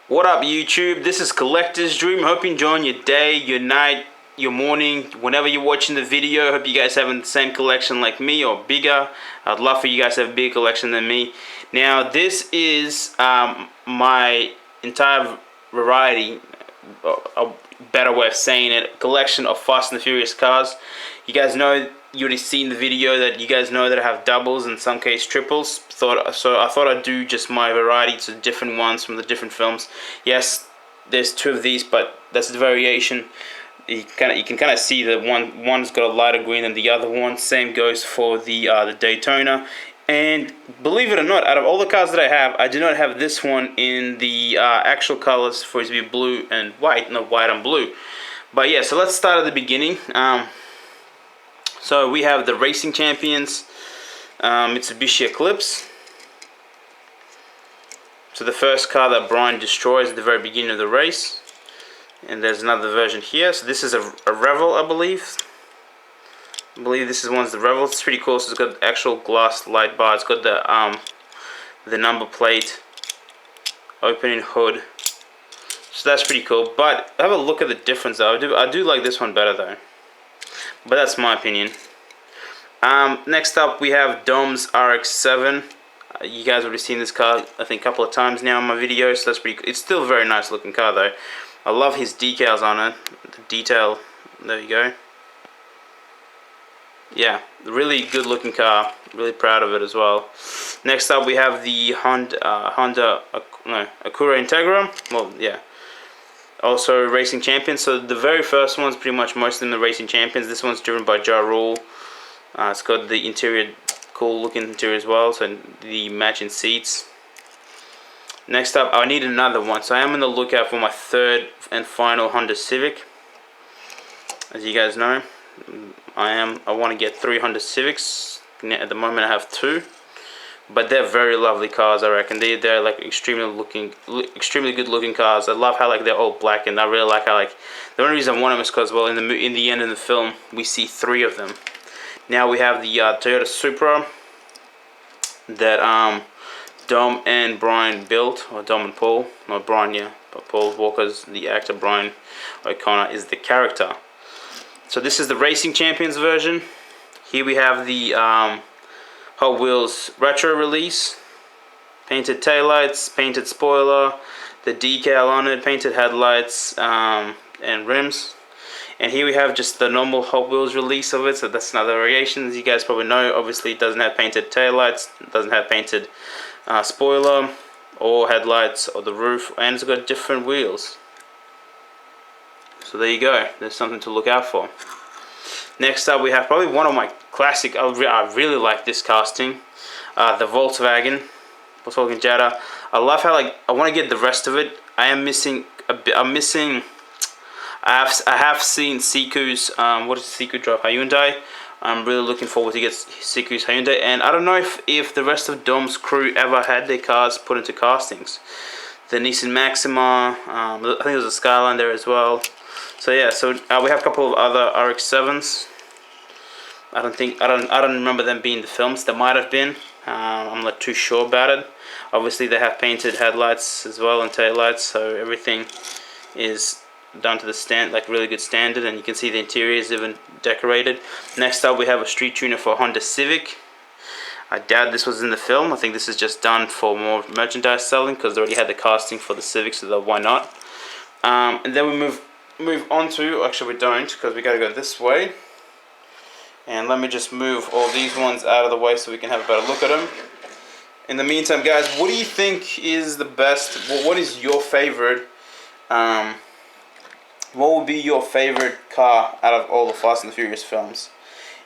What up, YouTube? This is Collector's Dream. Hope you're enjoying your day, your night, your morning, whenever you're watching the video. Hope you guys having the same collection like me or bigger. I'd love for you guys to have a bigger collection than me. Now, this is my entire variety, a better way of saying it, collection of Fast and the Furious cars. You guys know, you already seen the video that you guys know that I have doubles, in some case triples. So I thought I'd do just my variety to different ones from the different films. Yes, there's two of these, but that's the variation. You can kind of see that one's got a lighter green than the other one. Same goes for the Daytona. And believe it or not, out of all the cars that I have, I do not have this one in the actual colors for it to be blue and white, not white and blue. But yeah, so let's start at the beginning. So we have the Racing Champions Mitsubishi Eclipse. So the first car that Brian destroys at the very beginning of the race. And there's another version here. So this is a Revel, I believe. I believe this is one's the Revel. It's pretty cool. So it's got actual glass light bar. It's got the number plate, opening hood. So that's pretty cool. But have a look at the difference though. I do like this one better though. But that's my opinion. Next up we have Dom's RX7. You guys have already seen this car I think a couple of times now in my videos. So that's pretty cool. It's still a very nice looking car though. I love his decals on it. The detail. There you go. Yeah, really good looking car. Really proud of it as well. Next up we have the Acura Integra. Well, yeah. Also Racing Champions. So the very first one's pretty much most of them the Racing Champions. This one's driven by Ja Rule. It's got the interior, cool looking interior as well. So the matching seats. Next up, I need another one. So I am on the lookout for my third and final Honda Civic. As you guys know, I want to get 3 Honda Civics. At the moment I have 2. But they're very lovely cars, I reckon. They're like extremely good looking cars. I love how like they're all black, and I really like how like the only reason I want them is because, well, in the end of the film we see 3 of them. Now we have the Toyota Supra that Dom and Brian built, or Dom and Paul, not Brian, yeah, but Paul Walker's the actor. Brian O'Connor is the character. So this is the Racing Champions version. Here we have the Hot Wheels retro release, painted taillights, painted spoiler, the decal on it, painted headlights and rims. And here we have just the normal Hot Wheels release of it. So that's another variation. As you guys probably know, obviously it doesn't have painted taillights, it doesn't have painted spoiler or headlights or the roof, and it's got different wheels. So there you go. There's something to look out for. Next up we have probably one of my classic, I really like this casting, the Volkswagen Jetta. I love how like I want to get the rest of it. I am missing a bit. I have seen Siku's what does Siku drive? Hyundai. I'm really looking forward to get Siku's Hyundai, and I don't know if the rest of Dom's crew ever had their cars put into castings. The Nissan Maxima, I think there's a Skyline there as well. So yeah, so we have a couple of other RX7s. I don't remember them being the films. There might have been. I'm not too sure about it. Obviously they have painted headlights as well and taillights, so everything is done to the like really good standard, and you can see the interior is even decorated. Next up we have a street tuner for Honda Civic. I doubt this was in the film. I think this is just done for more merchandise selling, because they already had the casting for the Civic, so why not? And then we move on to, actually we don't, because we got to go this way. And let me just move all these ones out of the way so we can have a better look at them. In the meantime, guys, what do you think is the best? What is your favorite? What would be your favorite car out of all the Fast and the Furious films?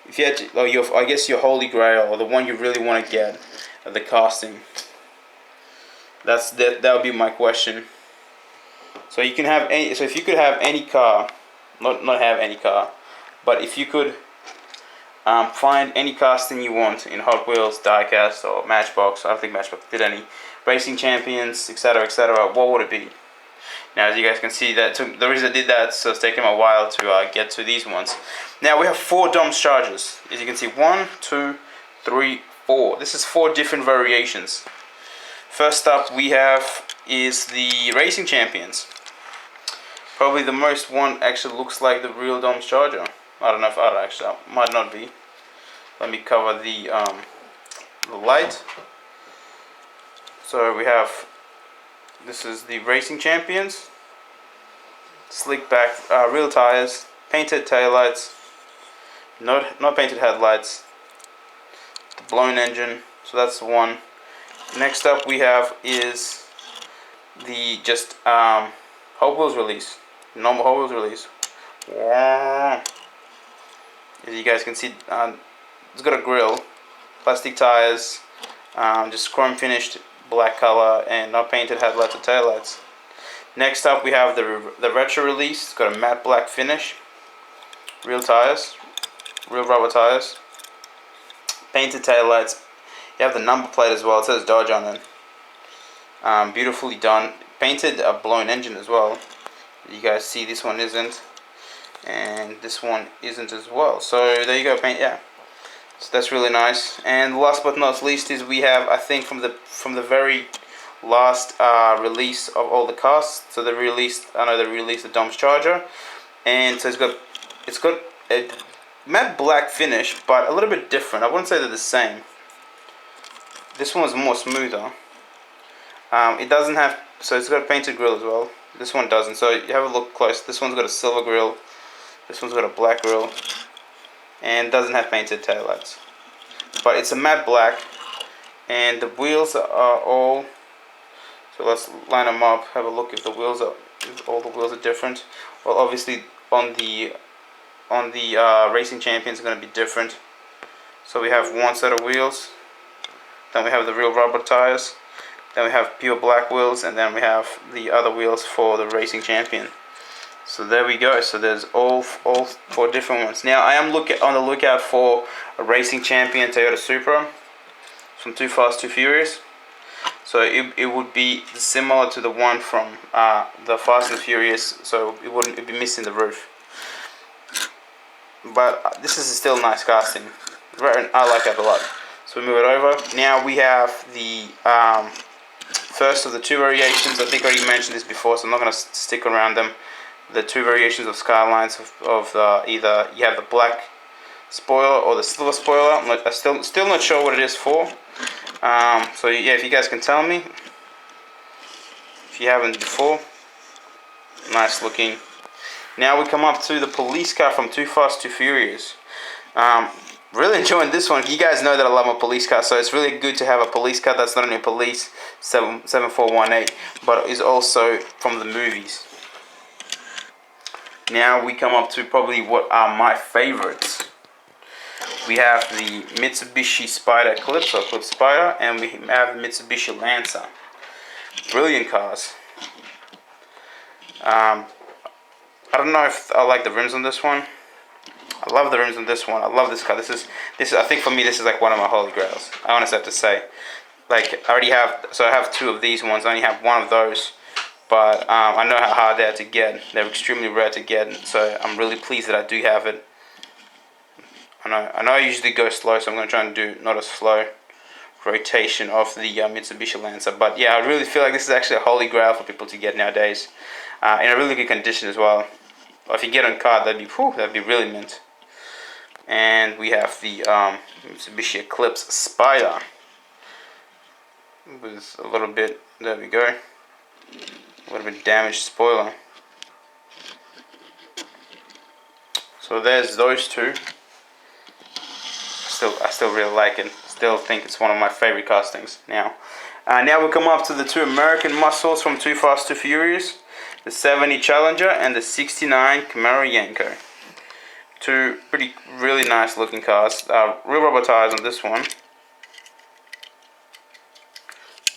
If you had to, I guess your holy grail, or the one you really want to get, the casting. That would be my question. So you can have any. So if you could have any car, not have any car, but if you could find any casting you want in Hot Wheels, diecast, or Matchbox. I don't think Matchbox did any. Racing Champions, etc., etc. What would it be? Now, as you guys can see, the reason I did that, so it's taken a while to get to these ones. Now we have 4 Dom's Chargers. As you can see, 1, 2, 3, 4. This is 4 different variations. First up, we have is the Racing Champions. Probably the most one actually looks like the real Dom's Charger. I don't know if actually might not be. Let me cover the light. So we have, this is the Racing Champions. Slick back real tires, painted taillights, not painted headlights, the blown engine. So that's the one. Next up we have is the just Hot Wheels release, normal Hot Wheels release. As you guys can see, it's got a grille, plastic tires, just chrome finished black color, and not painted headlights or taillights. Next up we have the retro release. It's got a matte black finish, real tires, real rubber tires, painted taillights. You have the number plate as well. It says Dodge on it. Beautifully done. Painted a blown engine as well. You guys see this one isn't, and this one isn't as well. So there you go, paint. Yeah, so that's really nice. And last but not least is we have, I think from the very last release of all the cars. So they released the Dom's Charger, and so it's got a matte black finish, but a little bit different. I wouldn't say they're the same. This one's more smoother. It doesn't have, so it's got a painted grille as well. This one doesn't. So you have a look close. This one's got a silver grille. This one's got a black grille, and doesn't have painted taillights. But it's a matte black, and the wheels are all. So let's line them up. Have a look if all the wheels are different. Well, obviously on the Racing Champions are going to be different. So we have one set of wheels. Then we have the real rubber tires. Then we have pure black wheels, and then we have the other wheels for the Racing Champion. So there we go. So there's all four different ones. Now I am on the lookout for a Racing Champion Toyota Supra from Too Fast Too Furious. So it would be similar to the one from the Fast and Furious. So it'd be missing the roof. But this is still nice casting. I like it a lot. So we move it over. Now we have the first of the two variations. I think I already mentioned this before, so I'm not going to stick around them. The two variations of Skylines of either you have the black spoiler or the silver spoiler. I'm still not sure what it is for. So yeah, if you guys can tell me, if you haven't before. Nice looking. Now we come up to the police car from Too Fast Too Furious. Really enjoying this one. You guys know that I love my police car, so it's really good to have a police car that's not only police 7418, but is also from the movies. Now we come up to probably what are my favorites. We have the Mitsubishi Spider Eclipse, or Eclipse Spider, and we have the Mitsubishi Lancer. Brilliant cars. I don't know if I like the rims on this one. I love the rims on this one. I love this car. This is I think for me this is like one of my holy grails. I honestly have to say. Like I have two of these ones. I only have one of those. But I know how hard they are to get. They're extremely rare to get. So I'm really pleased that I do have it. I know I usually go slow, so I'm going to try and do not a slow rotation of the Mitsubishi Lancer. But yeah, I really feel like this is actually a holy grail for people to get nowadays. In a really good condition as well. If you get on card, that'd be really mint. And we have the Mitsubishi Eclipse Spider with a little bit, there we go, a little bit damaged spoiler. So there's those two. I still really like it. Still think it's one of my favorite castings. Now we come up to the two American muscles from Too Fast Too Furious, the 70 Challenger and the 69 Camaro Yenko. Two really nice looking cars. Real rubber tires on this one,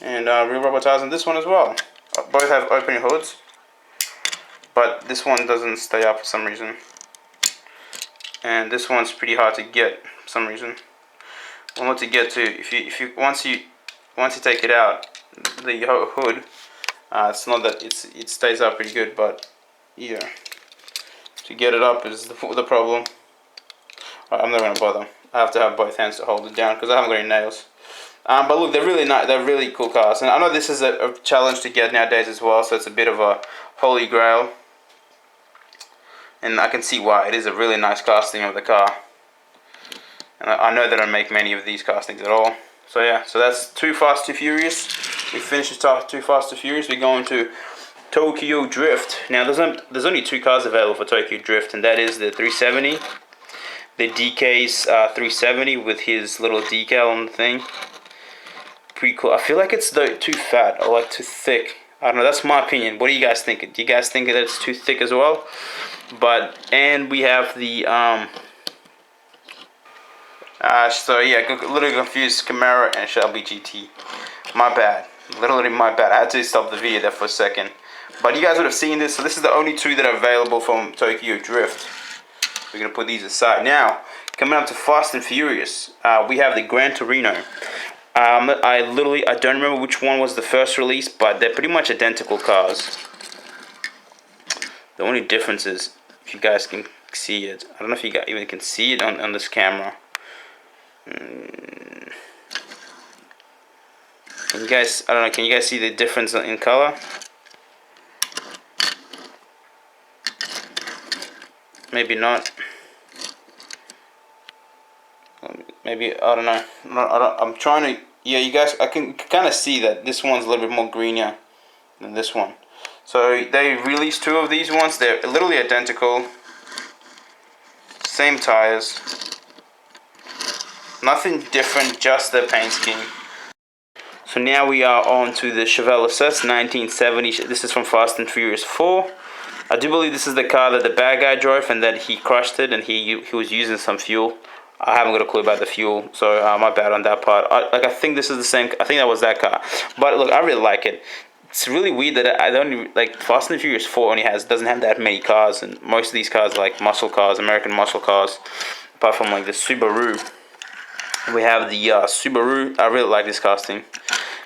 and real rubber tires on this one as well. Both have open hoods, but this one doesn't stay up for some reason, and this one's pretty hard to get for some reason. Well, not to get to. Once you take it out, the hood, it's not that it stays up pretty good, but yeah. To get it up is the problem. I'm not going to bother. I have to have both hands to hold it down because I haven't got any nails. But look, they're really nice. They're really cool cars, and I know this is a challenge to get nowadays as well. So it's a bit of a holy grail, and I can see why. It is a really nice casting of the car, and I know they don't make many of these castings at all. So yeah, so that's Too Fast, Too Furious. We finished Too Fast, Too Furious. We're going to Tokyo Drift. Now there's only 2 cars available for Tokyo Drift, and that is the 370, the DK's 370 with his little decal on the thing. Pretty cool. I feel like it's too fat or like too thick. I don't know. That's my opinion. What do you guys think? Do you guys think that it's too thick as well? And we have the so yeah, a little confused. Camaro and Shelby GT. My bad. Literally my bad. I had to stop the video there for a second. But you guys would have seen this. So this is the only 2 that are available from Tokyo Drift. We're gonna put these aside now. Coming up to Fast and Furious, we have the Gran Torino. I don't remember which one was the first release, but they're pretty much identical cars. The only difference is, if you guys can see it, I don't know if you guys even can see it on this camera. Can you guys? I don't know. Can you guys see the difference in color? Maybe not. Maybe, I don't know. I'm trying to. Yeah, you guys. I can kind of see that this one's a little bit more greenier than this one. So they released 2 of these ones. They're literally identical. Same tires. Nothing different, just the paint scheme. So now we are on to the Chevelle Ss 1970. This is from Fast and Furious 4. I do believe this is the car that the bad guy drove and that he crushed it and he was using some fuel. I haven't got a clue about the fuel, so my bad on that part. I think this is the same. I think that was that car. But look, I really like it. It's really weird that I don't like Fast and Furious 4 only doesn't have that many cars, and most of these cars are like muscle cars, American muscle cars. Apart from like the Subaru. We have the Subaru. I really like this casting.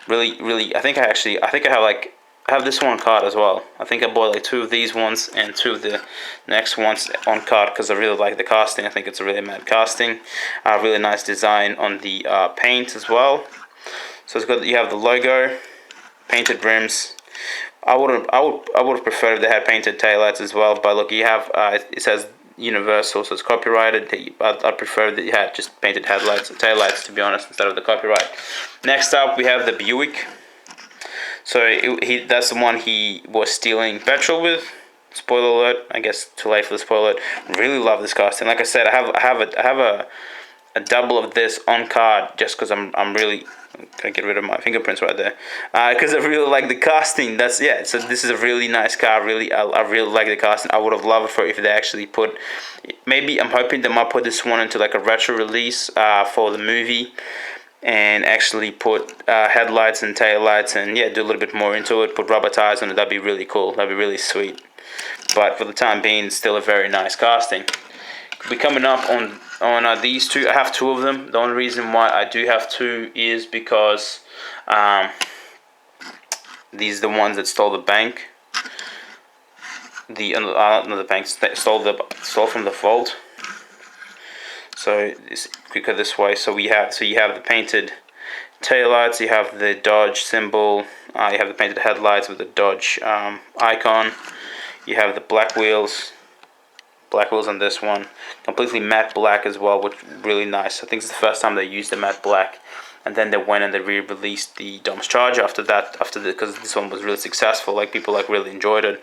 Really, I think I have this one on card as well. I think I bought like 2 of these ones and 2 of the next ones on card because I really like the casting. I think it's a really mad casting. Really nice design on the paint as well. So it's good. You have the logo, painted rims. I would have preferred if they had painted taillights as well. But look, you have it says Universal, so it's copyrighted. I'd prefer that you had just painted taillights, to be honest, instead of the copyright. Next up, we have the Buick. So that's the one he was stealing petrol with. Spoiler alert! I guess too late for the spoiler alert. Really love this casting. Like I said, I have a double of this on card just because I'm really gonna get rid of my fingerprints right there because I really like the casting. So this is a really nice car. I really like the casting. I would have loved it for if they actually put. Maybe I'm hoping they might put this one into like a retro release for the movie. And actually put headlights and taillights and do a little bit more into it. Put rubber tires on it. That'd be really cool. That'd be really sweet. But for the time being, it's still a very nice casting. We're coming up on these 2. I have 2 of them. The only reason why I do have 2 is because these are the ones that stole the bank. Not the bank. Stole from the vault. So it's quicker this way. So you have the painted taillights, you have the Dodge symbol, you have the painted headlights with the Dodge icon, you have the black wheels on this one, completely matte black as well, which really nice. I think it's the first time they used the matte black. And then they went and they re-released the Dodge Charger because this one was really successful. Like people really enjoyed it.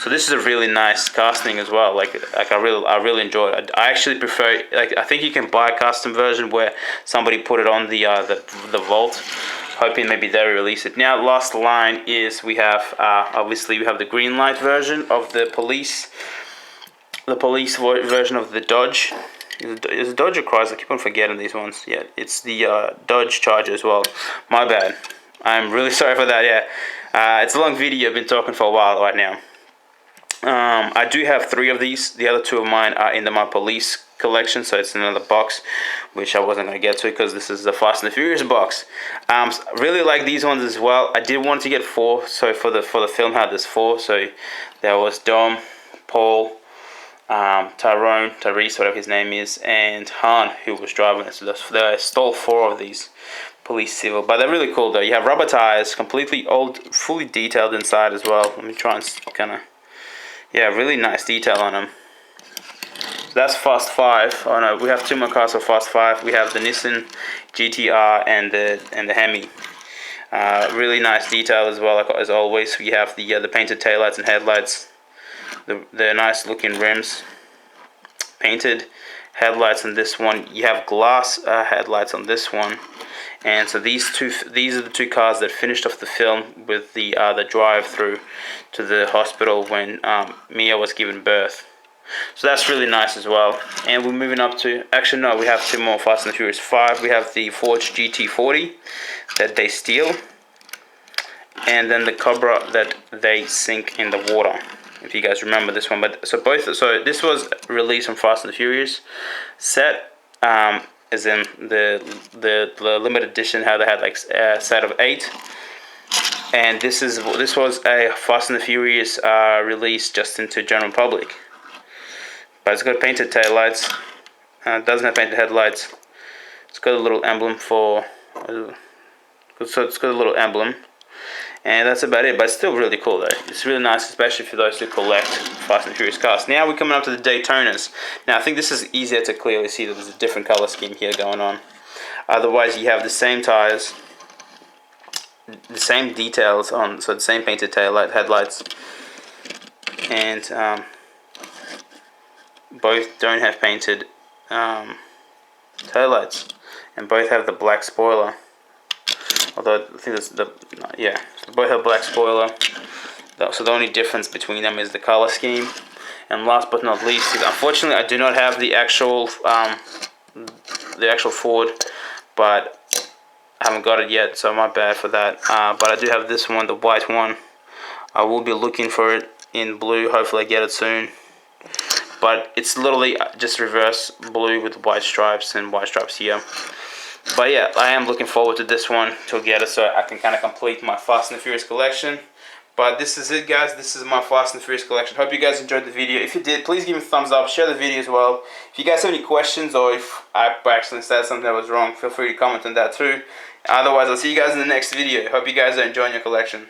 So this is a really nice casting as well. Like I really enjoyed it. I actually prefer I think you can buy a custom version where somebody put it on the vault. Hoping maybe they release it. Now last line is we have obviously we have the green light version of the police. The police version of the Dodge. Is it Dodge or Chrysler? I keep on forgetting these ones. Yeah, it's the Dodge Charger as well. My bad. I'm really sorry for that. Yeah, it's a long video. I've been talking for a while right now. I do have 3 of these. The other 2 of mine are in my police collection, so it's another box, which I wasn't going to get to because this is the Fast and the Furious box. Really like these ones as well. I did want to get 4, so for the film had this 4. So there was Dom, Paul, Tyrese, whatever his name is, and Han, who was driving it. So they stole 4 of these. police civil, but they're really cool though. You have rubber tires, completely old, fully detailed inside as well. Let me try and kind of, yeah, really nice detail on them. So that's Fast 5. Oh no, we have two more cars for Fast 5. We have the Nissan GTR and the Hemi. Really nice detail as well, as always. We have the painted taillights and headlights, the nice looking rims, painted headlights on this one. You have glass headlights on this one. And so these are the two cars that finished off the film with the drive through to the hospital when Mia was given birth. So that's really nice as well. And we're moving up to, actually no, we have two more Fast and Furious 5. We have the Forge GT40 that they steal, and then the Cobra that they sink in the water, if you guys remember this one. But so this was released from Fast and Furious set, as in the limited edition, how they had like a set of 8, and this was a Fast and the Furious release just into general public. But it's got painted taillights. It doesn't have painted headlights. It's got a little emblem so it's got a little emblem, and that's about it. But it's still really cool though. It's really nice, especially for those who collect Fast and Furious cars. Now we're coming up to the Daytonas. Now I think this is easier to clearly see that there's a different color scheme here going on. Otherwise, you have the same tires, the same details on, so the same painted headlights, and both don't have painted taillights, and both have the black spoiler. Although I think that's so both have black spoiler. So the only difference between them is the color scheme. And last but not least, unfortunately, I do not have the actual Ford, but I haven't got it yet, so my bad for that. But I do have this one, the white one. I will be looking for it in blue. Hopefully, I get it soon. But it's literally just reverse blue with white stripes and white stripes here. But yeah, I am looking forward to this one to get it so I can kind of complete my Fast and Furious collection. But this is it, guys. This is my Fast and Furious collection. Hope you guys enjoyed the video. If you did, please give me a thumbs up. Share the video as well. If you guys have any questions, or if I actually said something that was wrong, feel free to comment on that too. Otherwise, I'll see you guys in the next video. Hope you guys are enjoying your collection.